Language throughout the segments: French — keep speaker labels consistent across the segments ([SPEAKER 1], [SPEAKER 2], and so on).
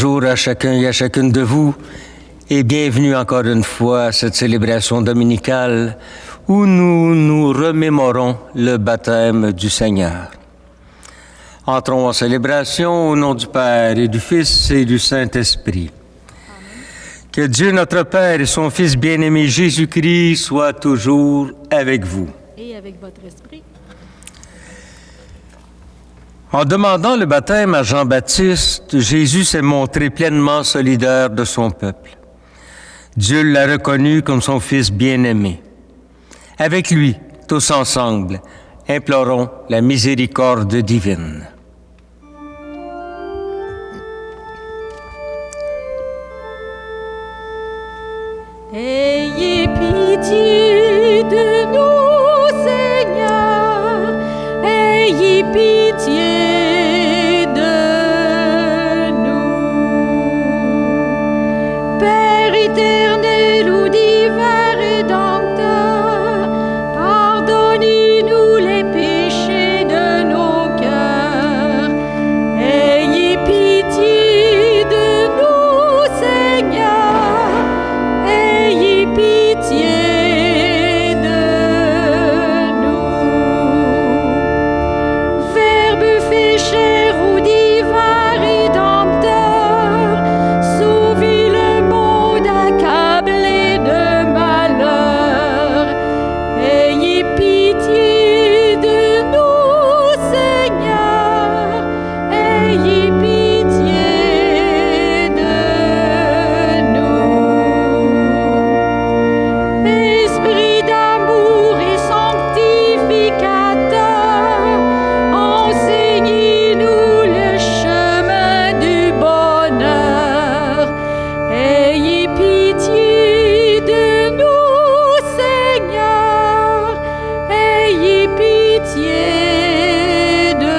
[SPEAKER 1] Bonjour à chacun et à chacune de vous et bienvenue encore une fois à cette célébration dominicale où nous nous remémorons le baptême du Seigneur. Entrons en célébration au nom du Père et du Fils et du Saint-Esprit. Que Dieu notre Père et son Fils bien-aimé Jésus-Christ soient toujours avec vous.
[SPEAKER 2] Et avec votre esprit.
[SPEAKER 1] En demandant le baptême à Jean-Baptiste, Jésus s'est montré pleinement solidaire de son peuple. Dieu l'a reconnu comme son Fils bien-aimé. Avec lui, tous ensemble, implorons la miséricorde divine.
[SPEAKER 2] Ayez pitié de nous, Seigneur, ayez pitié de nous. Père éternel ou divin Rédempteur, pardonnez-nous les péchés de nos cœurs. Ayez pitié de nous, Seigneur, ayez pitié de nous. Verbe fait chair ou divin Rédempteur, sauvez le monde accablé de malheur. Ayez pitié de nous, Seigneur, ayez pitié de nous. Esprit d'amour et sanctificateur, enseignez-nous le chemin du bonheur. Ayez pitié de nous, Seigneur, ayez pitié de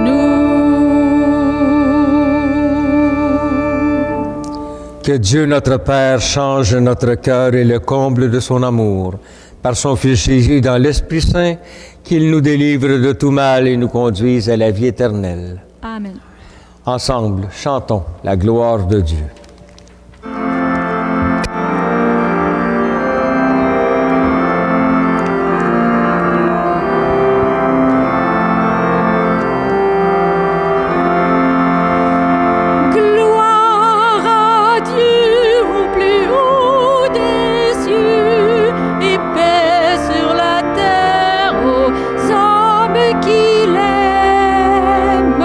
[SPEAKER 2] nous.
[SPEAKER 1] Que Dieu notre Père change notre cœur et le comble de son amour. Par son Fils Jésus dans l'Esprit Saint, qu'il nous délivre de tout mal et nous conduise à la vie éternelle.
[SPEAKER 2] Amen.
[SPEAKER 1] Ensemble, chantons la gloire de Dieu.
[SPEAKER 2] Gloire à Dieu au plus haut des cieux et paix sur la terre aux hommes qui l'aiment.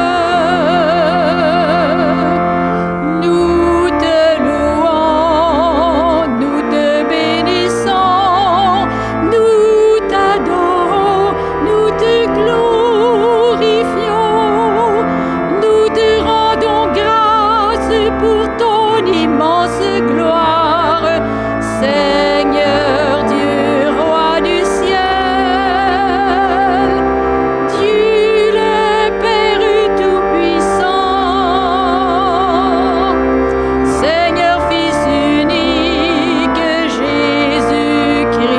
[SPEAKER 2] Nous te louons, nous te bénissons, nous t'adorons, nous te glorifions, nous te rendons grâce pour ton immense gloire, Seigneur Dieu, roi du ciel, Dieu le Père tout-puissant, Seigneur Fils unique, Jésus-Christ,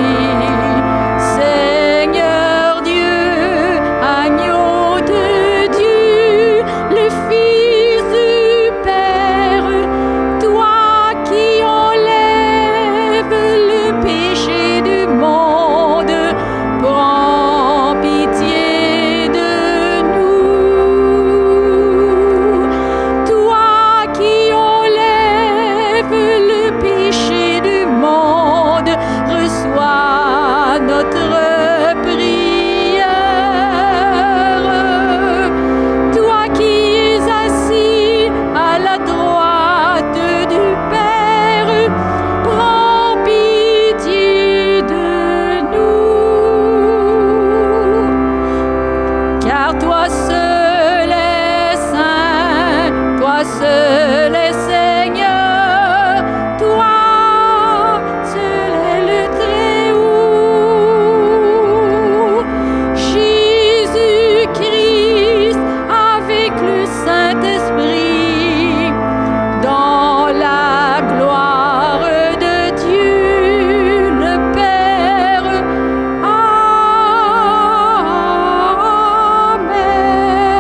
[SPEAKER 2] Seigneur Dieu, agneau de Dieu, le Fils du Père, toi qui enlèves le péché du monde, prends pitié de nous. Toi qui enlèves le péché du monde, reçois notre prière. Toi qui es assis à la droite du Père, prends pitié de nous. Car toi seul es saint, toi seul es Seigneur, toi seul est le Très-Haut. Jésus-Christ avec le Saint-Esprit, dans la gloire de Dieu le Père.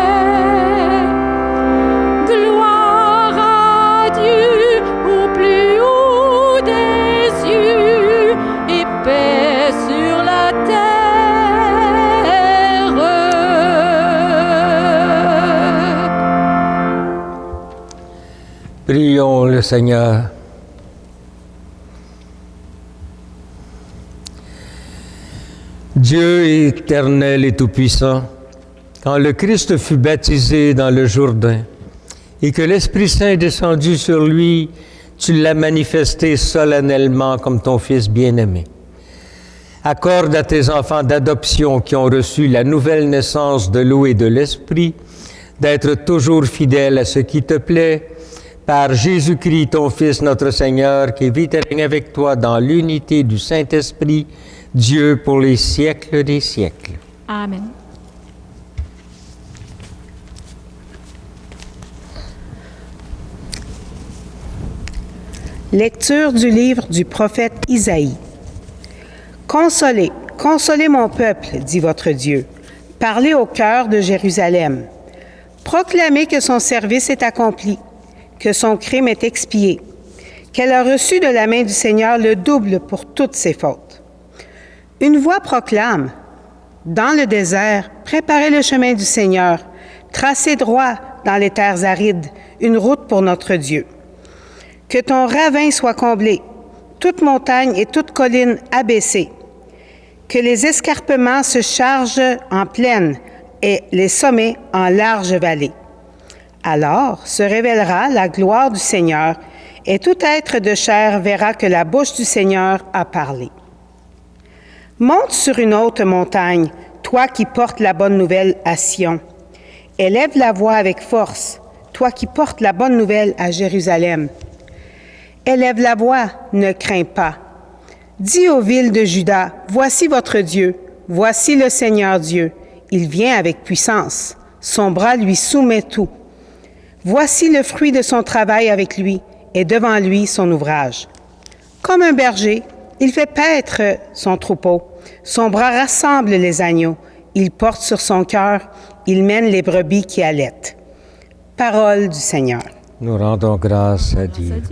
[SPEAKER 2] Amen. Gloire
[SPEAKER 1] Prions le Seigneur. Dieu éternel et tout-puissant, quand le Christ fut baptisé dans le Jourdain et que l'Esprit Saint est descendu sur lui, tu l'as manifesté solennellement comme ton Fils bien-aimé. Accorde à tes enfants d'adoption qui ont reçu la nouvelle naissance de l'eau et de l'Esprit d'être toujours fidèles à ce qui te plaît, par Jésus-Christ, ton Fils, notre Seigneur, qui vit et règne avec toi dans l'unité du Saint-Esprit, Dieu pour les siècles des siècles.
[SPEAKER 2] Amen.
[SPEAKER 3] Lecture du livre du prophète Isaïe. Consolez, consolez mon peuple, dit votre Dieu. Parlez au cœur de Jérusalem. Proclamez que son service est accompli, que son crime est expié, qu'elle a reçu de la main du Seigneur le double pour toutes ses fautes. Une voix proclame, dans le désert, préparez le chemin du Seigneur, tracez droit dans les terres arides, une route pour notre Dieu. Que ton ravin soit comblé, toute montagne et toute colline abaissée. Que les escarpements se chargent en plaine et les sommets en large vallée. Alors se révélera la gloire du Seigneur, et tout être de chair verra que la bouche du Seigneur a parlé. Monte sur une haute montagne, toi qui portes la bonne nouvelle à Sion. Élève la voix avec force, toi qui portes la bonne nouvelle à Jérusalem. Élève la voix, ne crains pas. Dis aux villes de Juda, voici votre Dieu, voici le Seigneur Dieu. Il vient avec puissance, son bras lui soumet tout. Voici le fruit de son travail avec lui, et devant lui son ouvrage. Comme un berger, il fait paître son troupeau, son bras rassemble les agneaux, il porte sur son cœur, il mène les brebis qui allaitent. Parole du Seigneur.
[SPEAKER 1] Nous rendons grâce à Dieu.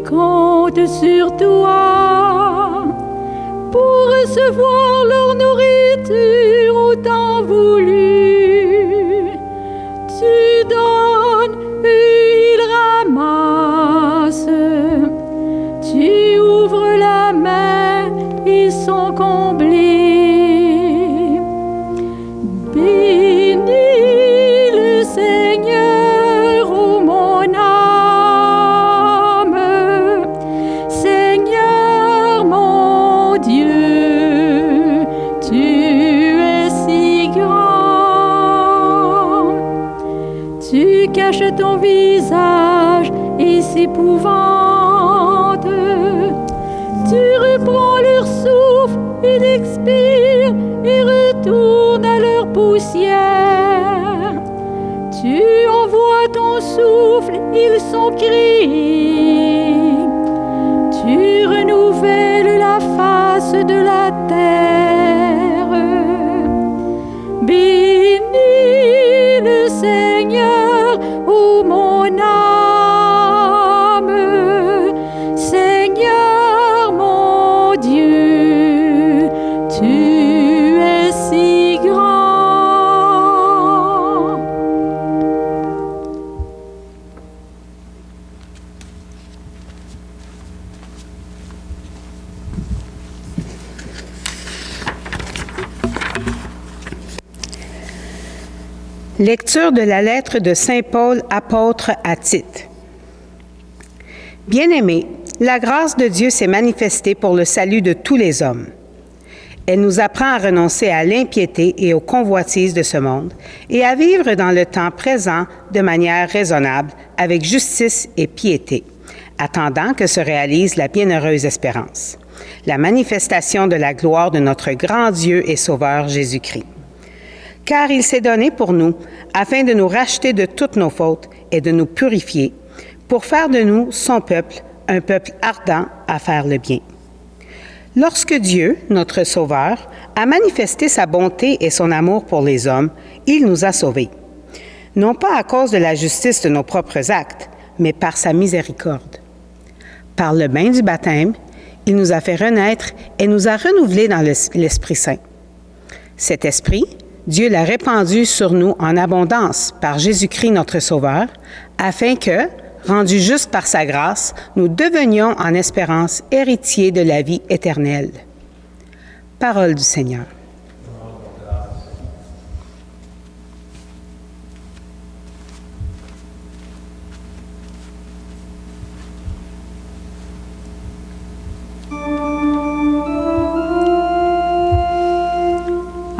[SPEAKER 2] comptent sur toi pour recevoir leur nourriture au temps voulu. Tu donnes et ils ramassent. Tu ouvres la main, ils sont comblés. Bénis le Seigneur, ô mon âme. Seigneur mon Dieu, tu es si grand. Tu caches ton visage et s'épouvante. Tu reprends leur souffle, ils expirent et retournent à leur poussière. Tu envoies ton souffle, ils sont créés. Tu renouvelles la face de la terre. Bénis le Seigneur, ô mon âme. Seigneur mon Dieu, tu es si grand.
[SPEAKER 3] Lecture de la lettre de Saint Paul, apôtre à Tite. Bien-aimés, la grâce de Dieu s'est manifestée pour le salut de tous les hommes. Elle nous apprend à renoncer à l'impiété et aux convoitises de ce monde et à vivre dans le temps présent de manière raisonnable, avec justice et piété, attendant que se réalise la bienheureuse espérance, la manifestation de la gloire de notre grand Dieu et Sauveur Jésus-Christ. Car il s'est donné pour nous, afin de nous racheter de toutes nos fautes et de nous purifier, pour faire de nous, son peuple, un peuple ardent à faire le bien. Lorsque Dieu, notre Sauveur, a manifesté sa bonté et son amour pour les hommes, il nous a sauvés. Non pas à cause de la justice de nos propres actes, mais par sa miséricorde. Par le bain du baptême, il nous a fait renaître et nous a renouvelés dans l'Esprit Saint. Cet Esprit, Dieu l'a répandu sur nous en abondance par Jésus-Christ notre Sauveur, afin que, rendus justes par sa grâce, nous devenions en espérance héritiers de la vie éternelle. Parole du Seigneur.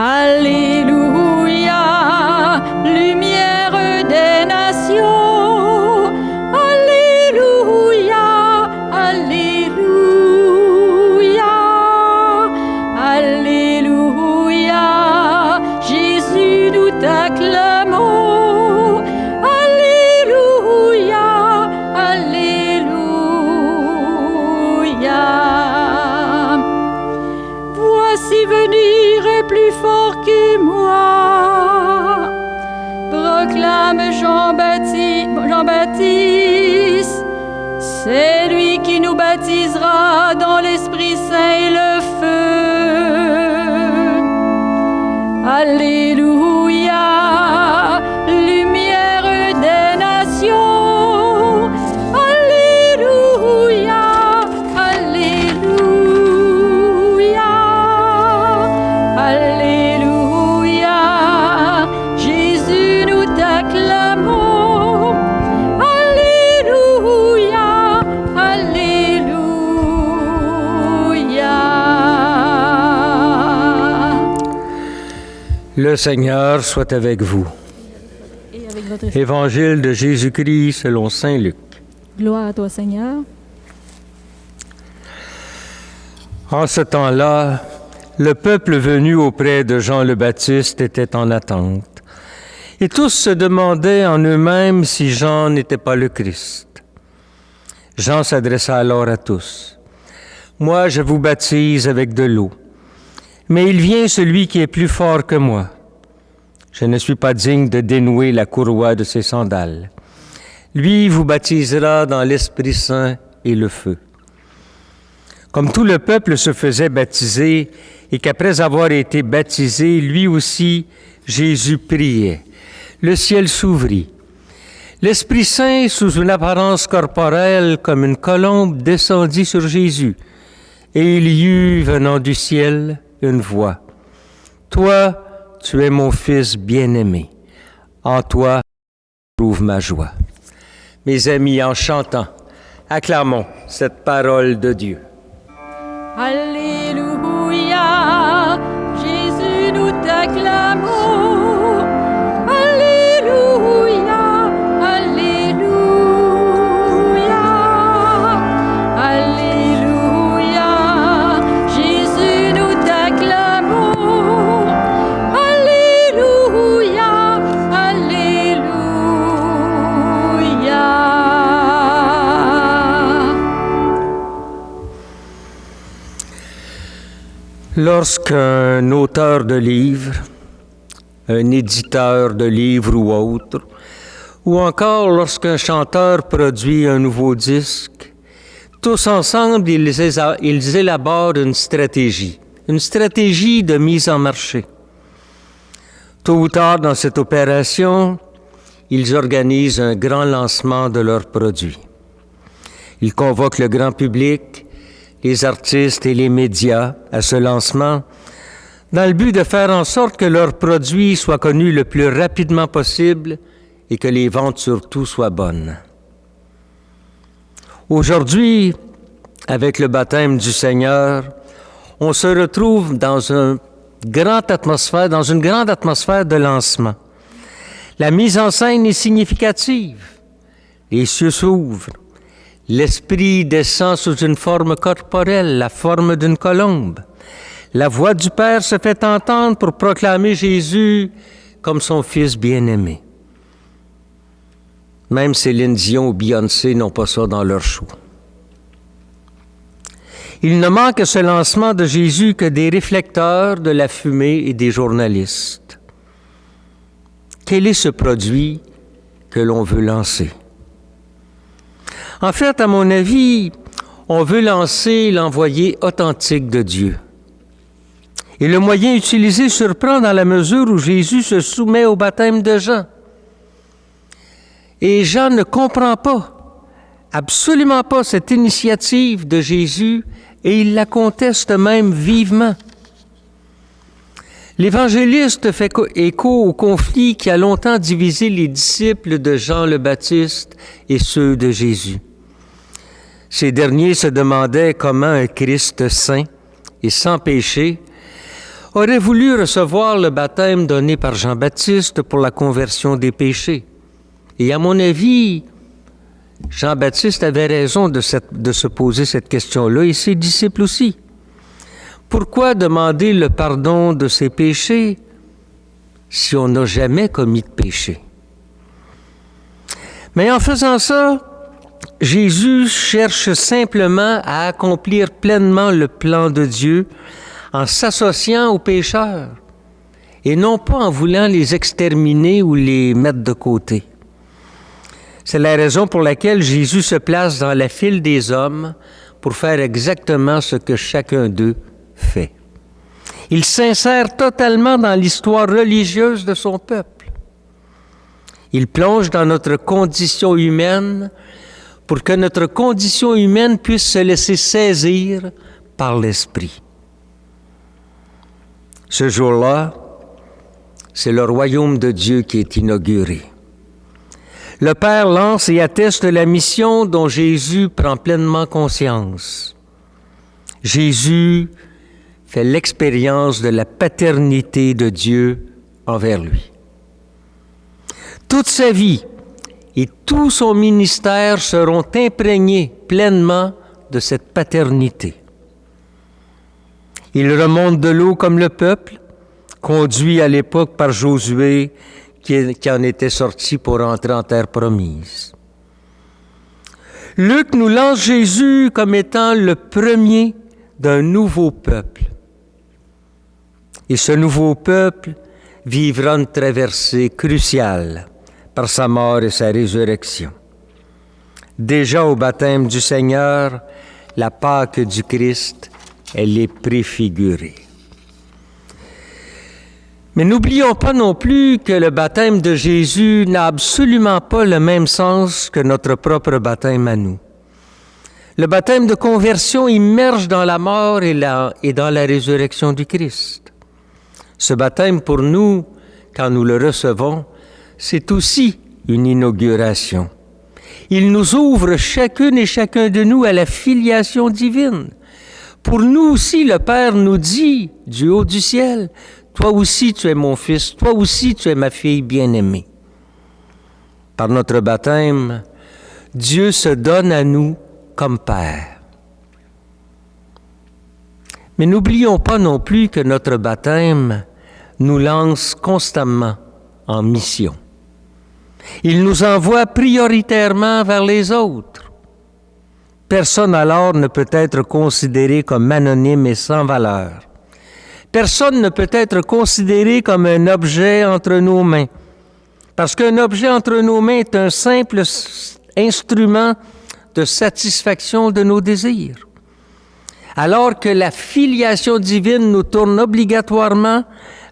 [SPEAKER 2] Alléluia, lumière des nations. Alléluia, alléluia, alléluia. Jésus, nous t'acclamons. Alléluia, alléluia. Voici venir plus fort que moi, proclame Jean-Baptiste, c'est lui qui nous baptisera dans l'Esprit Saint et le feu. Alléluia, lumière des nations. Alléluia, alléluia. Alléluia, Jésus, nous t'acclamons. Alléluia, alléluia.
[SPEAKER 1] Le Seigneur soit avec vous.
[SPEAKER 2] Et avec votre esprit.
[SPEAKER 1] Évangile de Jésus-Christ selon saint Luc.
[SPEAKER 2] Gloire à toi, Seigneur.
[SPEAKER 1] En ce temps-là, le peuple venu auprès de Jean le Baptiste était en attente, et tous se demandaient en eux-mêmes si Jean n'était pas le Christ. Jean s'adressa alors à tous. « Moi, je vous baptise avec de l'eau, mais il vient celui qui est plus fort que moi. Je ne suis pas digne de dénouer la courroie de ses sandales. Lui vous baptisera dans l'Esprit Saint et le feu. Comme tout le peuple se faisait baptiser et qu'après avoir été baptisé, lui aussi, Jésus priait. Le ciel s'ouvrit. L'Esprit Saint, sous une apparence corporelle comme une colombe, descendit sur Jésus. Et il y eut, venant du ciel, une voix. « Toi, tu es mon Fils bien-aimé. En toi, je trouve ma joie. » Mes amis, en chantant, acclamons cette parole de Dieu.
[SPEAKER 2] Alléluia, Jésus, nous t'acclamons. Alléluia, Alléluia, Alléluia, Jésus, nous t'acclamons. Alléluia, Alléluia.
[SPEAKER 1] Lorsqu'un auteur de livres, un éditeur de livres ou autre, ou encore lorsqu'un chanteur produit un nouveau disque, tous ensemble, ils élaborent une stratégie de mise en marché. Tôt ou tard dans cette opération, ils organisent un grand lancement de leurs produits. Ils convoquent le grand public, les artistes et les médias à ce lancement, dans le but de faire en sorte que leurs produits soient connus le plus rapidement possible et que les ventes surtout soient bonnes. Aujourd'hui, avec le baptême du Seigneur, on se retrouve dans une grande atmosphère de lancement. La mise en scène est significative. Les cieux s'ouvrent. L'Esprit descend sous une forme corporelle, la forme d'une colombe. La voix du Père se fait entendre pour proclamer Jésus comme son Fils bien-aimé. Même Céline Dion ou Beyoncé n'ont pas ça dans leur show. Il ne manque à ce lancement de Jésus que des réflecteurs, de la fumée et des journalistes. Quel est ce produit que l'on veut lancer? En fait, à mon avis, on veut lancer l'envoyé authentique de Dieu. Et le moyen utilisé surprend dans la mesure où Jésus se soumet au baptême de Jean. Et Jean ne comprend pas, absolument pas, cette initiative de Jésus et il la conteste même vivement. L'évangéliste fait écho au conflit qui a longtemps divisé les disciples de Jean le Baptiste et ceux de Jésus. Ces derniers se demandaient comment un Christ saint et sans péché aurait voulu recevoir le baptême donné par Jean-Baptiste pour la conversion des péchés. Et à mon avis, Jean-Baptiste avait raison de se poser cette question-là et ses disciples aussi. Pourquoi demander le pardon de ses péchés si on n'a jamais commis de péché? Mais en faisant ça, Jésus cherche simplement à accomplir pleinement le plan de Dieu en s'associant aux pécheurs et non pas en voulant les exterminer ou les mettre de côté. C'est la raison pour laquelle Jésus se place dans la file des hommes pour faire exactement ce que chacun d'eux fait. Il s'insère totalement dans l'histoire religieuse de son peuple. Il plonge dans notre condition humaine pour que notre condition humaine puisse se laisser saisir par l'Esprit. Ce jour-là, c'est le royaume de Dieu qui est inauguré. Le Père lance et atteste la mission dont Jésus prend pleinement conscience. Jésus fait l'expérience de la paternité de Dieu envers lui. Toute sa vie et tout son ministère seront imprégnés pleinement de cette paternité. Il remonte de l'eau comme le peuple, conduit à l'époque par Josué, qui en était sorti pour entrer en terre promise. Luc nous lance Jésus comme étant le premier d'un nouveau peuple. Et ce nouveau peuple vivra une traversée cruciale par sa mort et sa résurrection. Déjà au baptême du Seigneur, la Pâque du Christ, elle est préfigurée. Mais n'oublions pas non plus que le baptême de Jésus n'a absolument pas le même sens que notre propre baptême à nous. Le baptême de conversion immerge dans la mort et dans la résurrection du Christ. Ce baptême pour nous, quand nous le recevons, c'est aussi une inauguration. Il nous ouvre chacune et chacun de nous à la filiation divine. Pour nous aussi, le Père nous dit du haut du ciel, « Toi aussi tu es mon fils, toi aussi tu es ma fille bien-aimée. » Par notre baptême, Dieu se donne à nous comme Père. Mais n'oublions pas non plus que notre baptême nous lance constamment en mission. Il nous envoie prioritairement vers les autres. Personne alors ne peut être considéré comme anonyme et sans valeur. Personne ne peut être considéré comme un objet entre nos mains, parce qu'un objet entre nos mains est un simple instrument de satisfaction de nos désirs. Alors que la filiation divine nous tourne obligatoirement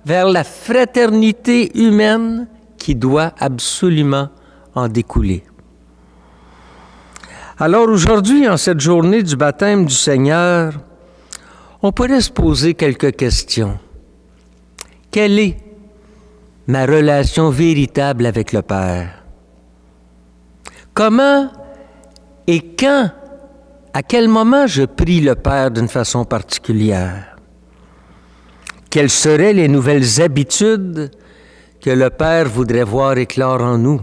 [SPEAKER 1] vers la fraternité humaine qui doit absolument en découler. Alors aujourd'hui, en cette journée du baptême du Seigneur, on pourrait se poser quelques questions. Quelle est ma relation véritable avec le Père? Comment et quand, à quel moment je prie le Père d'une façon particulière? Quelles seraient les nouvelles habitudes que le Père voudrait voir éclore en nous?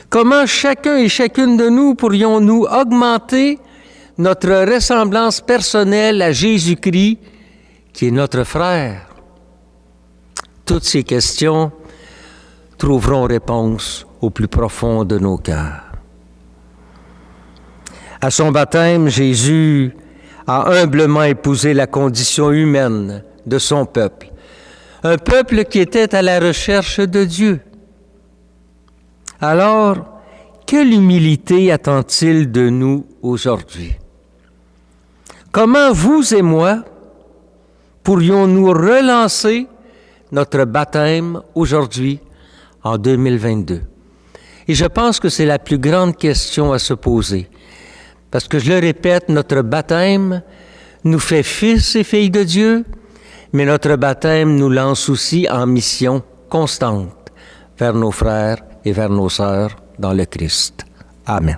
[SPEAKER 1] Comment chacun et chacune de nous pourrions-nous augmenter notre ressemblance personnelle à Jésus-Christ, qui est notre frère? Toutes ces questions trouveront réponse au plus profond de nos cœurs. À son baptême, Jésus a humblement épousé la condition humaine de son peuple, un peuple qui était à la recherche de Dieu. Alors, quelle humilité attend-il de nous aujourd'hui? Comment vous et moi pourrions-nous relancer notre baptême aujourd'hui, en 2022? Et je pense que c'est la plus grande question à se poser. Parce que, je le répète, notre baptême nous fait fils et filles de Dieu, mais notre baptême nous lance aussi en mission constante vers nos frères et vers nos sœurs dans le Christ. Amen.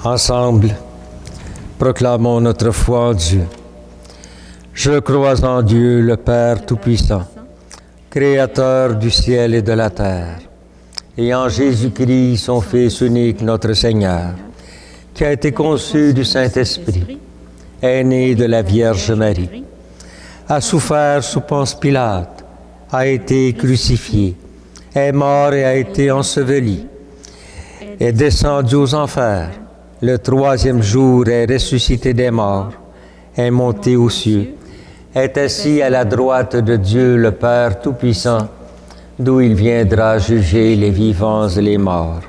[SPEAKER 1] Ensemble, proclamons notre foi en Dieu. Je crois en Dieu, le Père Tout-Puissant, Créateur du ciel et de la terre, et en Jésus-Christ, son Fils unique, notre Seigneur, qui a été conçu du Saint-Esprit, est né de la Vierge Marie, a souffert sous Ponce Pilate, a été crucifié, est mort et a été enseveli, est descendu aux enfers. Le troisième jour est ressuscité des morts, est monté aux cieux, est assis à la droite de Dieu le Père Tout-Puissant, d'où il viendra juger les vivants et les morts.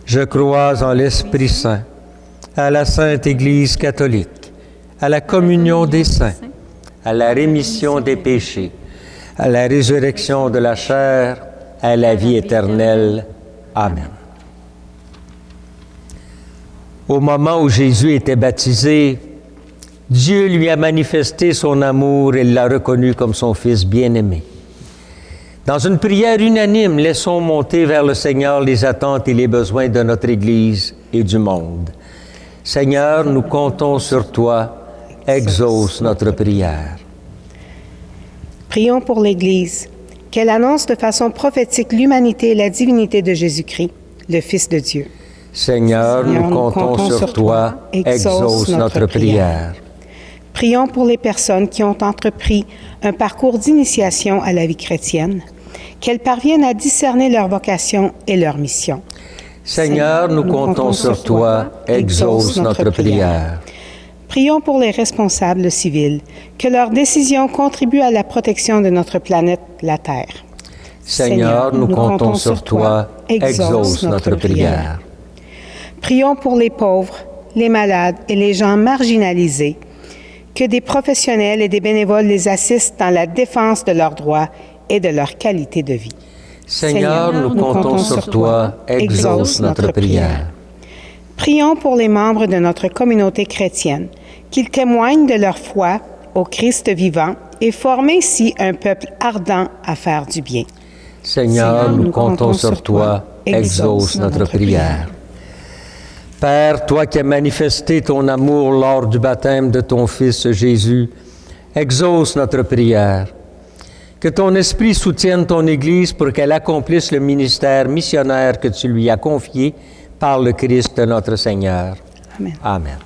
[SPEAKER 1] Je crois en l'Esprit Saint, à la Sainte Église catholique, à la communion des saints, à la rémission des péchés, à la résurrection de la chair, à la vie éternelle. Amen. Au moment où Jésus était baptisé, Dieu lui a manifesté son amour et l'a reconnu comme son Fils bien-aimé. Dans une prière unanime, laissons monter vers le Seigneur les attentes et les besoins de notre Église et du monde. Seigneur, nous comptons sur toi, exauce notre prière.
[SPEAKER 3] Prions pour l'Église, qu'elle annonce de façon prophétique l'humanité et la divinité de Jésus-Christ, le Fils de Dieu.
[SPEAKER 1] Seigneur, nous comptons sur toi, exauce notre prière.
[SPEAKER 3] Prions pour les personnes qui ont entrepris un parcours d'initiation à la vie chrétienne, qu'elles parviennent à discerner leur vocation et leur mission.
[SPEAKER 1] Seigneur, nous comptons sur toi, exauce notre prière.
[SPEAKER 3] Prions pour les responsables civils, que leurs décisions contribuent à la protection de notre planète, la Terre.
[SPEAKER 1] Seigneur, nous comptons sur toi, exauce notre prière.
[SPEAKER 3] Prions pour les pauvres, les malades et les gens marginalisés, que des professionnels et des bénévoles les assistent dans la défense de leurs droits et de leur qualité de vie.
[SPEAKER 1] Seigneur, nous comptons sur toi, exauce notre prière.
[SPEAKER 3] Prions pour les membres de notre communauté chrétienne, qu'ils témoignent de leur foi au Christ vivant et forment ainsi un peuple ardent à faire du bien.
[SPEAKER 1] Seigneur, nous comptons sur toi, exauce notre prière. Père, toi qui as manifesté ton amour lors du baptême de ton Fils Jésus, exauce notre prière. Que ton Esprit soutienne ton Église pour qu'elle accomplisse le ministère missionnaire que tu lui as confié par le Christ notre Seigneur.
[SPEAKER 3] Amen.
[SPEAKER 1] Amen.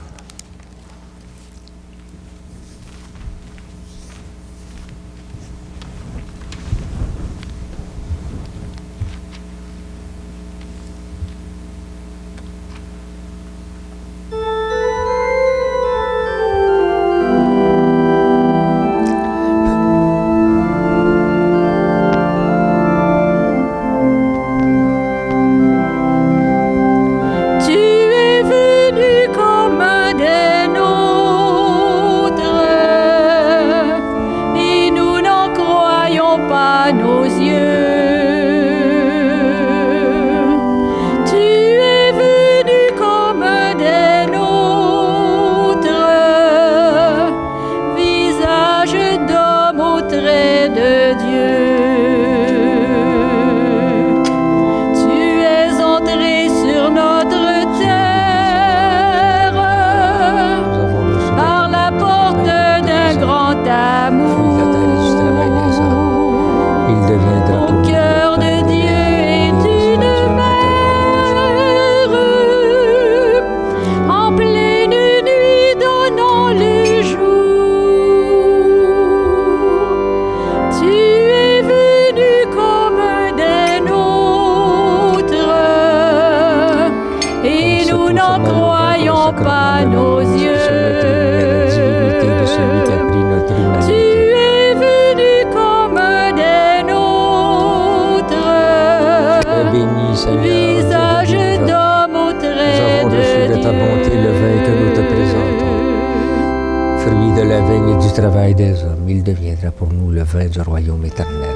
[SPEAKER 1] Du royaume éternel.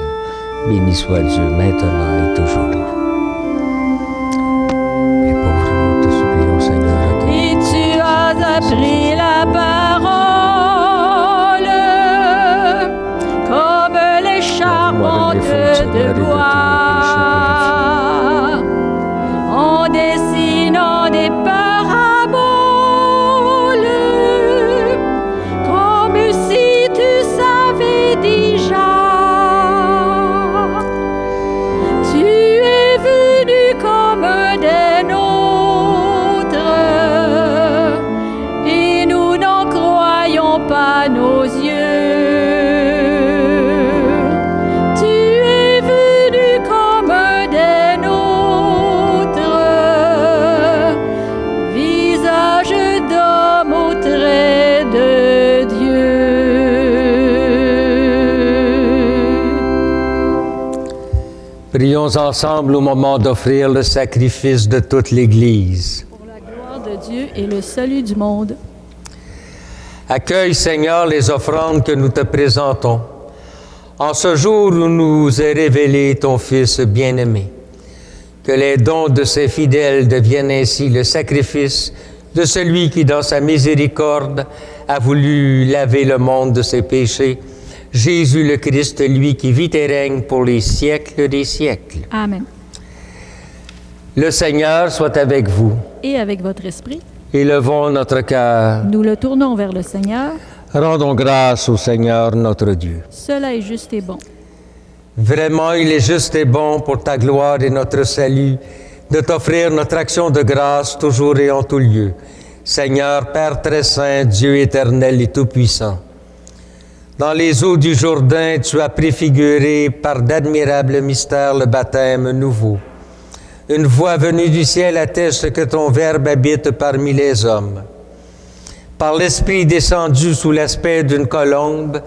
[SPEAKER 1] Béni soit Dieu maintenant et toujours. Les pauvres, nous te supplions, Seigneur.
[SPEAKER 2] Et tu as appris la parole comme les charpentes de bois, en dessinant des paraboles, comme si tu savais déjà. Pas nos yeux. Tu es venu comme des nôtres, visage d'homme au trait de Dieu.
[SPEAKER 1] Prions ensemble au moment d'offrir le sacrifice de toute l'Église.
[SPEAKER 2] Pour la gloire de Dieu et le salut du monde.
[SPEAKER 1] Accueille, Seigneur, les offrandes que nous te présentons, en ce jour où nous est révélé ton Fils bien-aimé. Que les dons de ces fidèles deviennent ainsi le sacrifice de celui qui, dans sa miséricorde, a voulu laver le monde de ses péchés, Jésus le Christ, lui qui vit et règne pour les siècles des siècles.
[SPEAKER 2] Amen.
[SPEAKER 1] Le Seigneur soit avec vous.
[SPEAKER 2] Et avec votre esprit,
[SPEAKER 1] Élevons notre cœur.
[SPEAKER 2] nous le tournons vers le Seigneur.
[SPEAKER 1] Rendons grâce au Seigneur notre Dieu.
[SPEAKER 2] Cela est juste et bon.
[SPEAKER 1] Vraiment, il est juste et bon pour ta gloire et notre salut de t'offrir notre action de grâce toujours et en tout lieu. Seigneur, Père très saint, Dieu éternel et tout-puissant, dans les eaux du Jourdain, tu as préfiguré par d'admirables mystères le baptême nouveau. Une voix venue du ciel atteste que ton Verbe habite parmi les hommes. Par l'Esprit descendu sous l'aspect d'une colombe,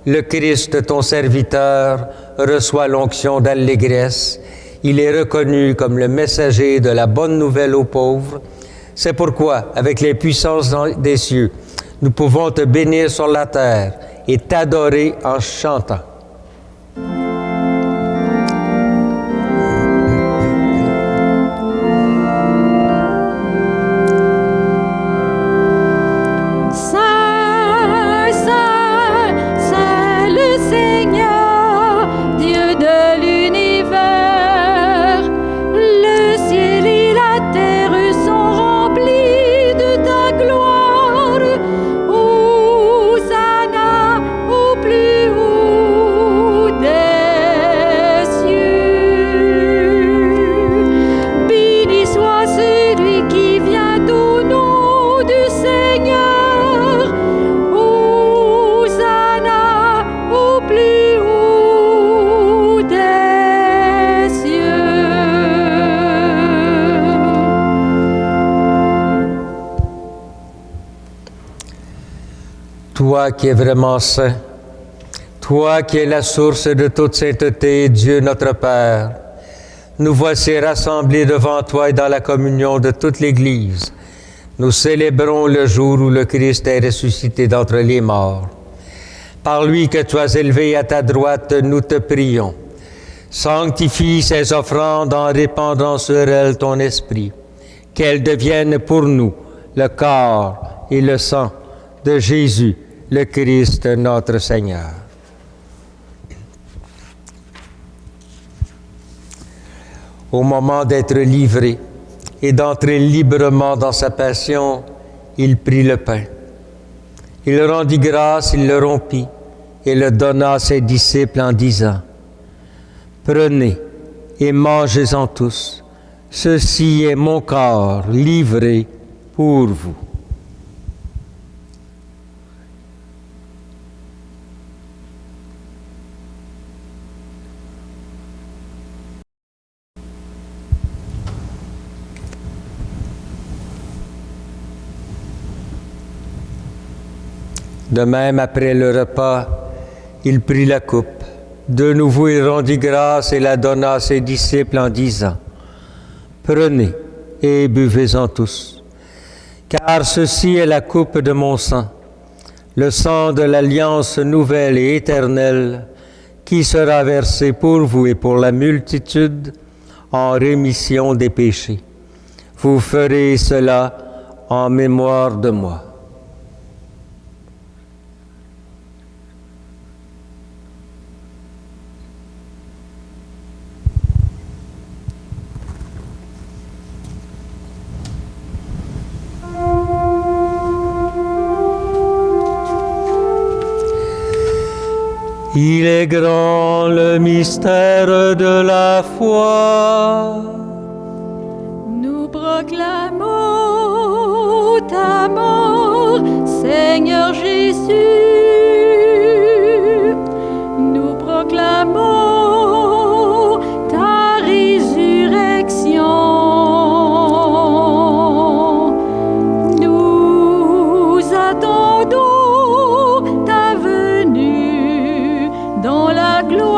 [SPEAKER 1] le Christ, ton serviteur, reçoit l'onction d'allégresse. Il est reconnu comme le messager de la bonne nouvelle aux pauvres. C'est pourquoi, avec les puissances des cieux, nous pouvons te bénir sur la terre et t'adorer en chantant. Toi qui es vraiment saint, toi qui es la source de toute sainteté, Dieu notre Père, nous voici rassemblés devant toi et dans la communion de toute l'Église. Nous célébrons le jour où le Christ est ressuscité d'entre les morts. Par lui que tu as élevé à ta droite, nous te prions. Sanctifie ces offrandes en répandant sur elles ton esprit, qu'elles deviennent pour nous le corps et le sang de Jésus, le Christ, notre Seigneur. Au moment d'être livré et d'entrer librement dans sa passion, il prit le pain. Il rendit grâce, il le rompit et le donna à ses disciples en disant: « Prenez et mangez-en tous. Ceci est mon corps livré pour vous. » De même, après le repas, il prit la coupe. De nouveau, il rendit grâce et la donna à ses disciples en disant: « Prenez et buvez-en tous, car ceci est la coupe de mon sang, le sang de l'alliance nouvelle et éternelle, qui sera versé pour vous et pour la multitude en rémission des péchés. Vous ferez cela en mémoire de moi. » Il est grand le mystère de la foi.
[SPEAKER 2] Nous proclamons ta mort, Seigneur Jésus. Nous proclamons ta résurrection. Nous attendons ta venue dans la gloire.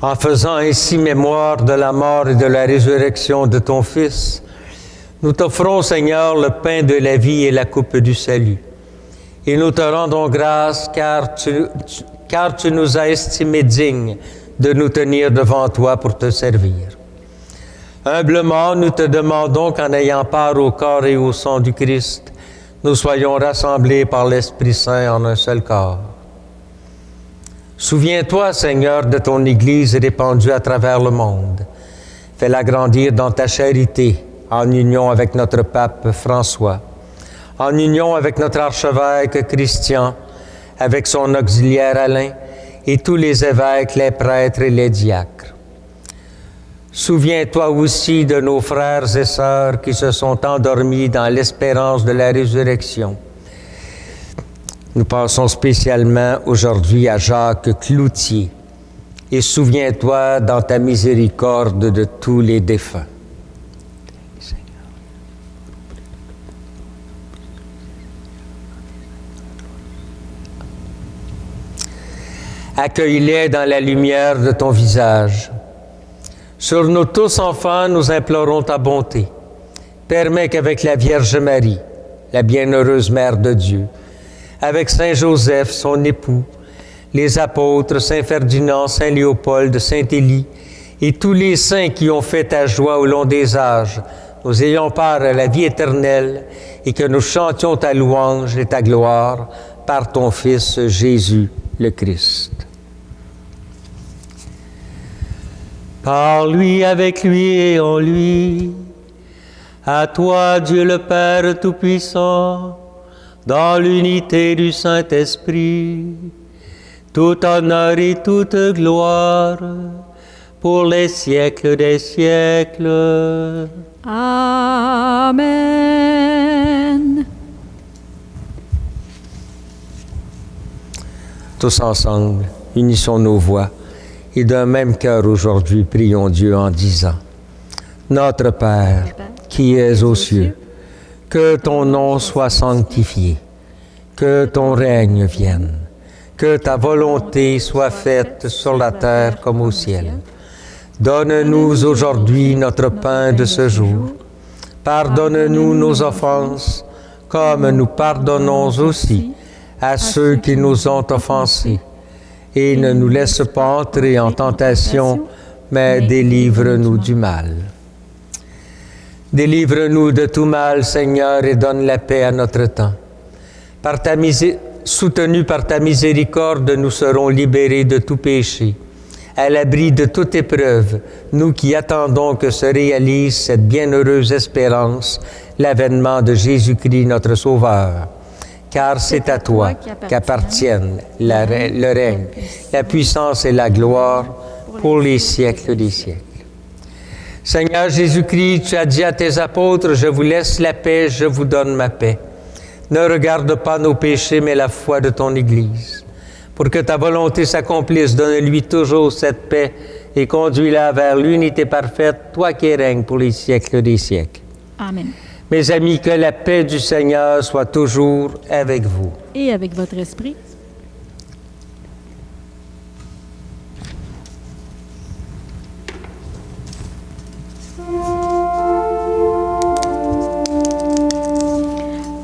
[SPEAKER 1] En faisant ainsi mémoire de la mort et de la résurrection de ton Fils, nous t'offrons, Seigneur, le pain de la vie et la coupe du salut. Et nous te rendons grâce car car tu nous as estimés dignes de nous tenir devant toi pour te servir. Humblement, nous te demandons qu'en ayant part au corps et au sang du Christ, nous soyons rassemblés par l'Esprit Saint en un seul corps. Souviens-toi, Seigneur, de ton Église répandue à travers le monde. Fais-la grandir dans ta charité, en union avec notre pape François, en union avec notre archevêque Christian, avec son auxiliaire Alain et tous les évêques, les prêtres et les diacres. Souviens-toi aussi de nos frères et sœurs qui se sont endormis dans l'espérance de la résurrection. Nous pensons spécialement aujourd'hui à Jacques Cloutier et souviens-toi dans ta miséricorde de tous les défunts. Accueille-les dans la lumière de ton visage. Sur nous tous, enfants, nous implorons ta bonté. Permets qu'avec la Vierge Marie, la bienheureuse Mère de Dieu, avec Saint Joseph, son époux, les apôtres, Saint Ferdinand, Saint Léopold, Saint Élie, et tous les saints qui ont fait ta joie au long des âges, nous ayons part à la vie éternelle et que nous chantions ta louange et ta gloire par ton Fils Jésus le Christ. Par lui, avec lui et en lui, à toi, Dieu le Père Tout-Puissant, dans l'unité du Saint-Esprit, tout honneur et toute gloire, pour les siècles des siècles.
[SPEAKER 2] Amen.
[SPEAKER 1] Tous ensemble, unissons nos voix et d'un même cœur aujourd'hui, prions Dieu en disant: Notre Père, qui es aux cieux, que ton nom soit sanctifié, que ton règne vienne, que ta volonté soit faite sur la terre comme au ciel. Donne-nous aujourd'hui notre pain de ce jour. Pardonne-nous nos offenses, comme nous pardonnons aussi à ceux qui nous ont offensés. Et ne nous laisse pas entrer en tentation, mais délivre-nous du mal. Délivre-nous de tout mal, Seigneur, et donne la paix à notre temps. Soutenus par ta miséricorde, nous serons libérés de tout péché. À l'abri de toute épreuve, nous qui attendons que se réalise cette bienheureuse espérance, l'avènement de Jésus-Christ, notre Sauveur. Car c'est à toi qu'appartiennent le règne, la puissance et la gloire pour les siècles des siècles. Seigneur Jésus-Christ, tu as dit à tes apôtres, « Je vous laisse la paix, je vous donne ma paix. » Ne regarde pas nos péchés, mais la foi de ton Église. Pour que ta volonté s'accomplisse, donne-lui toujours cette paix et conduis-la vers l'unité parfaite, toi qui règnes pour les siècles des siècles.
[SPEAKER 2] Amen.
[SPEAKER 1] Mes amis, que la paix du Seigneur soit toujours avec vous.
[SPEAKER 2] Et avec votre esprit.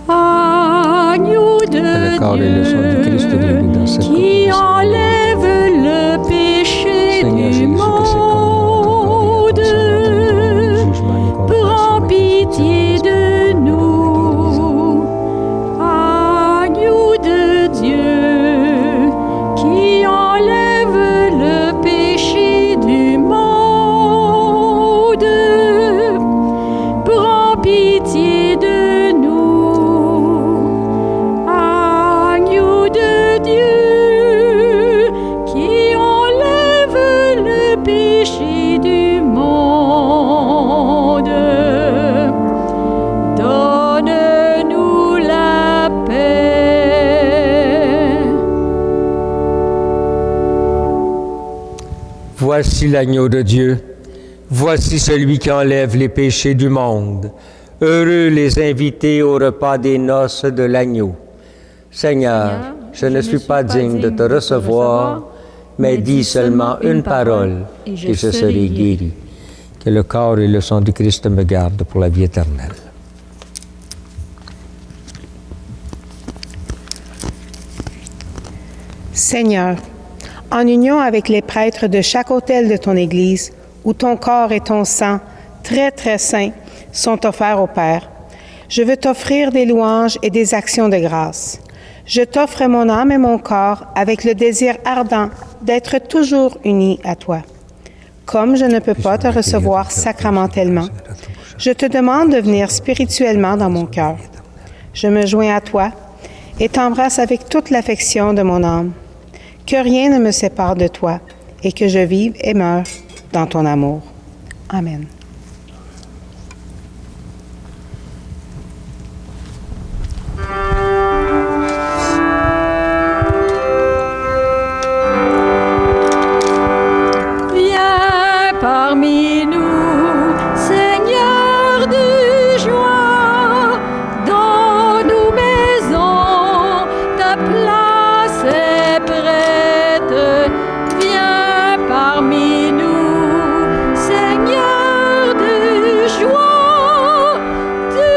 [SPEAKER 2] Agneau de
[SPEAKER 1] Le corps et le sang du Christ réunis dans cette
[SPEAKER 2] qui enlève le péché du monde, prends pitié de nous. Agneau de Dieu, qui enlève le péché du monde, prends pitié de nous. Agneau de Dieu, qui enlève le péché du monde, donne-nous la paix.
[SPEAKER 1] Voici l'agneau de Dieu. Voici celui qui enlève les péchés du monde. Heureux les invités au repas des noces de l'agneau. Seigneur, je ne suis pas digne de te recevoir, mais dis seulement une parole et je serai guéri. Que le corps et le sang du Christ me gardent pour la vie éternelle.
[SPEAKER 3] Seigneur, en union avec les prêtres de chaque autel de ton Église, où ton corps et ton sang, très, très saints, sont offerts au Père. Je veux t'offrir des louanges et des actions de grâce. Je t'offre mon âme et mon corps avec le désir ardent d'être toujours unis à toi. Comme je ne peux pas te recevoir sacramentellement, je te demande de venir spirituellement dans mon cœur. Je me joins à toi et t'embrasse avec toute l'affection de mon âme. Que rien ne me sépare de toi et que je vive et meure dans ton amour. Amen.
[SPEAKER 2] Parmi nous, Seigneur de joie, dans nos maisons, ta place est prête. Viens parmi nous, Seigneur de joie, tu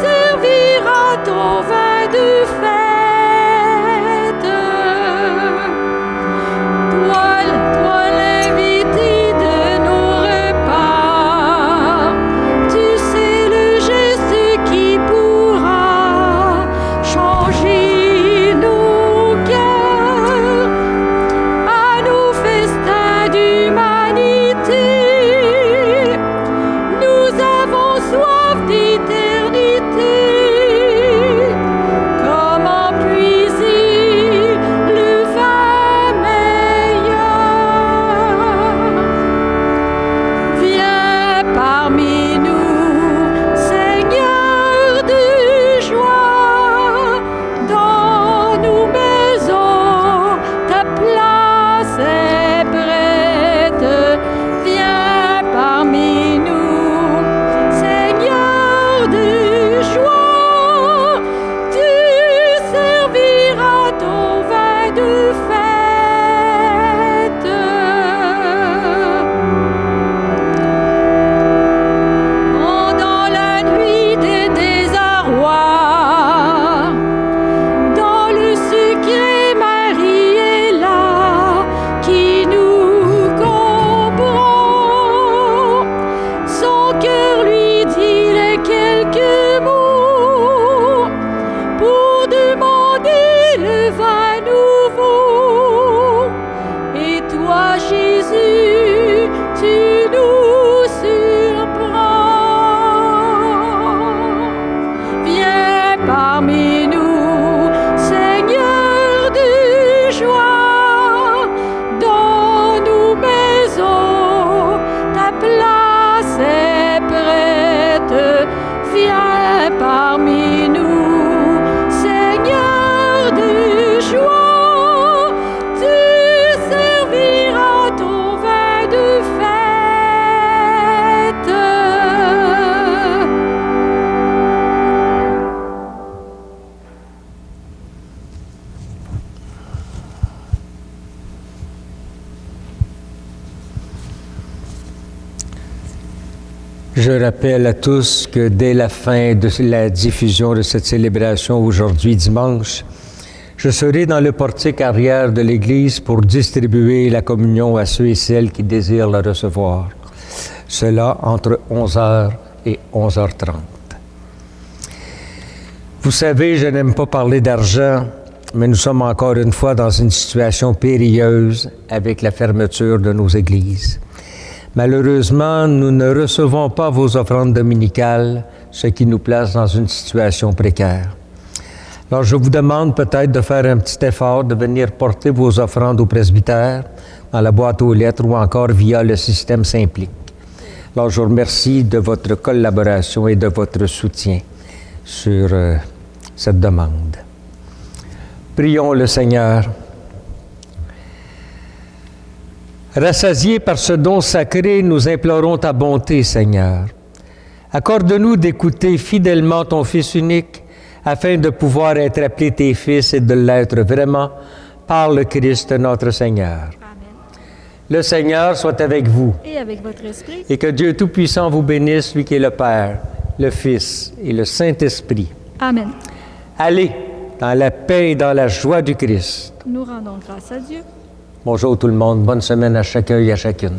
[SPEAKER 2] serviras ton vin de fête. Toi l'invité de nos repas, tu sais le geste qui pourra changer nos cœurs à nos festins d'humanité. Nous avons soif d'éternité. Comment puiser le vin meilleur? Viens parmi nous, Seigneur de joie, dans nos maisons, ta place est prête. Viens parmi nous, Seigneur de joie, tu serviras ton vin de fête. Pendant la nuit de désarroi, dans le secret, Marie est là, qui nous comprend. Son cœur lui dit les quelques mots pour demander le vin nouveau. Et toi, Jésus, tu nous surprends. Viens parmi nous, Seigneur de joie, dans nos maisons, ta place est prête. Viens parmi nous, Seigneur de joie, tu serviras ton vin de fête.
[SPEAKER 1] Je rappelle à tous que dès la fin de la diffusion de cette célébration aujourd'hui dimanche, je serai dans le portique arrière de l'Église pour distribuer la communion à ceux et celles qui désirent la recevoir. Cela entre 11h et 11h30. Vous savez, je n'aime pas parler d'argent, mais nous sommes encore une fois dans une situation périlleuse avec la fermeture de nos églises. Malheureusement, nous ne recevons pas vos offrandes dominicales, ce qui nous place dans une situation précaire. Alors, je vous demande peut-être de faire un petit effort, de venir porter vos offrandes au presbytère, dans la boîte aux lettres ou encore via le système Simplique. Alors, je vous remercie de votre collaboration et de votre soutien sur cette demande. Prions le Seigneur. Rassasiés par ce don sacré, nous implorons ta bonté, Seigneur. Accorde-nous d'écouter fidèlement ton Fils unique, afin de pouvoir être appelés tes fils et de l'être vraiment par le Christ notre Seigneur.
[SPEAKER 2] Amen.
[SPEAKER 1] Le Seigneur soit avec vous.
[SPEAKER 2] Et avec votre esprit.
[SPEAKER 1] Et que Dieu Tout-Puissant vous bénisse, lui qui est le Père, le Fils et le Saint-Esprit.
[SPEAKER 2] Amen.
[SPEAKER 1] Allez dans la paix et dans la joie du Christ.
[SPEAKER 2] Nous rendons grâce à Dieu.
[SPEAKER 1] Bonjour tout le monde. Bonne semaine à chacun et à chacune.